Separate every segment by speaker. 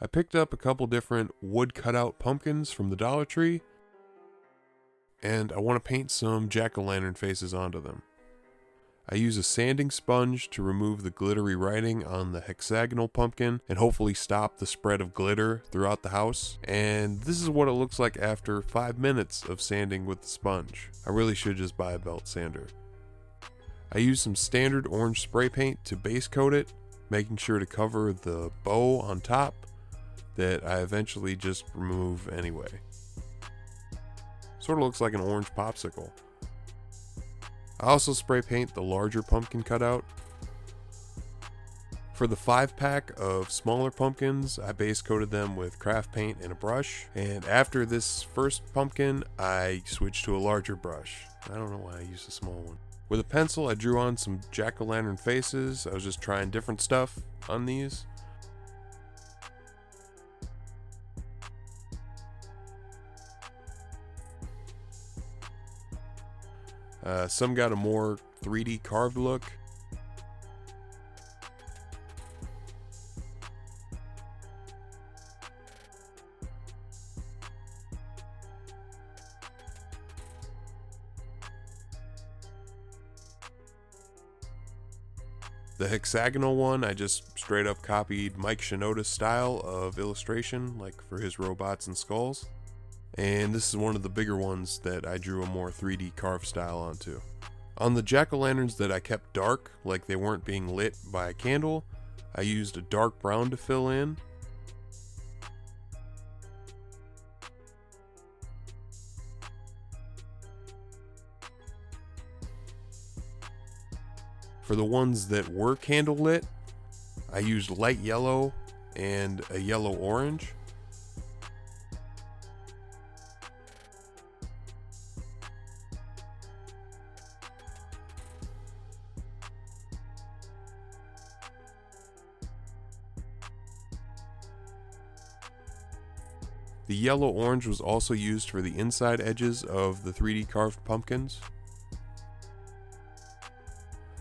Speaker 1: I picked up a couple different wood cutout pumpkins from the Dollar Tree, and I want to paint some jack-o'-lantern faces onto them. I use a sanding sponge to remove the glittery writing on the hexagonal pumpkin and hopefully stop the spread of glitter throughout the house. And this is what it looks like after 5 minutes of sanding with the sponge. I really should just buy a belt sander. I use some standard orange spray paint to base coat it, making sure to cover the bow on top that I eventually just remove anyway. Sort of looks like an orange popsicle. I also spray paint the larger pumpkin cutout. For the 5-pack of smaller pumpkins, I base coated them with craft paint and a brush. And after this first pumpkin, I switched to a larger brush. I don't know why I used a small one. With a pencil, I drew on some jack-o'-lantern faces. I was just trying different stuff on these. Some got a more 3D carved look. The hexagonal one, I just straight up copied Mike Shinoda's style of illustration, like for his robots and skulls. And this is one of the bigger ones that I drew a more 3D carved style onto. On the jack-o'-lanterns that I kept dark, like they weren't being lit by a candle, I used a dark brown to fill in. For the ones that were candle lit, I used light yellow and a yellow orange. The yellow orange was also used for the inside edges of the 3D carved pumpkins.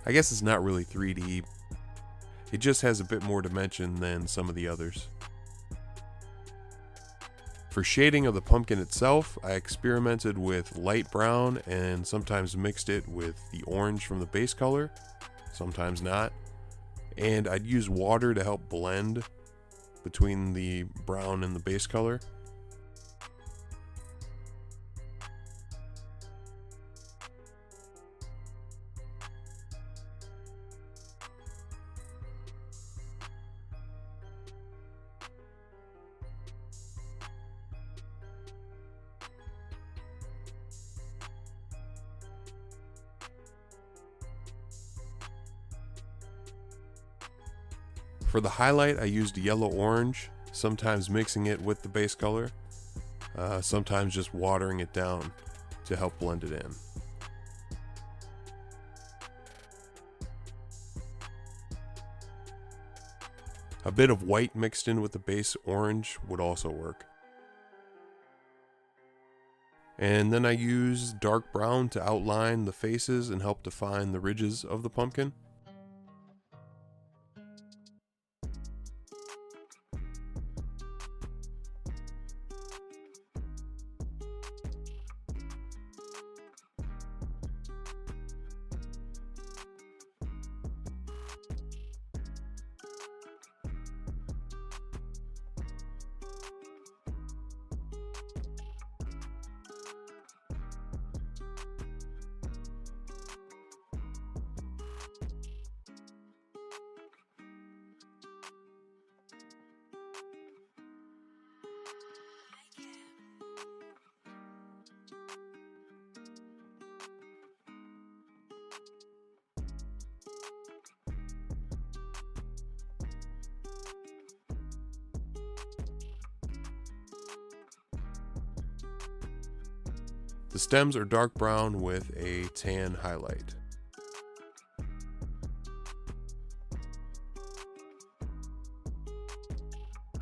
Speaker 1: I guess it's not really 3D. It just has a bit more dimension than some of the others. For shading of the pumpkin itself, I experimented with light brown and sometimes mixed it with the orange from the base color, sometimes not. And I'd use water to help blend between the brown and the base color. For the highlight, I used yellow-orange, sometimes mixing it with the base color, sometimes just watering it down to help blend it in. A bit of white mixed in with the base orange would also work. And then I used dark brown to outline the faces and help define the ridges of the pumpkin. The stems are dark brown with a tan highlight.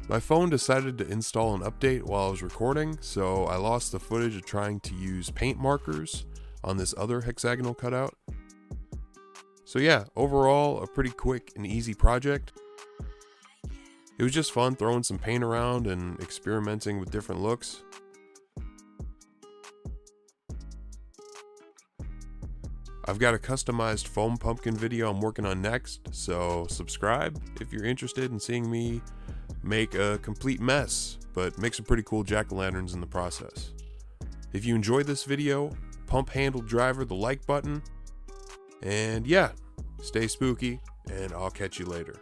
Speaker 1: My phone decided to install an update while I was recording, so I lost the footage of trying to use paint markers on this other hexagonal cutout. So yeah, overall a pretty quick and easy project. It was just fun throwing some paint around and experimenting with different looks. I've got a customized foam pumpkin video I'm working on next, so subscribe if you're interested in seeing me make a complete mess, but make some pretty cool jack-o'-lanterns in the process. If you enjoyed this video, pump handle driver the like button, and yeah, stay spooky, and I'll catch you later.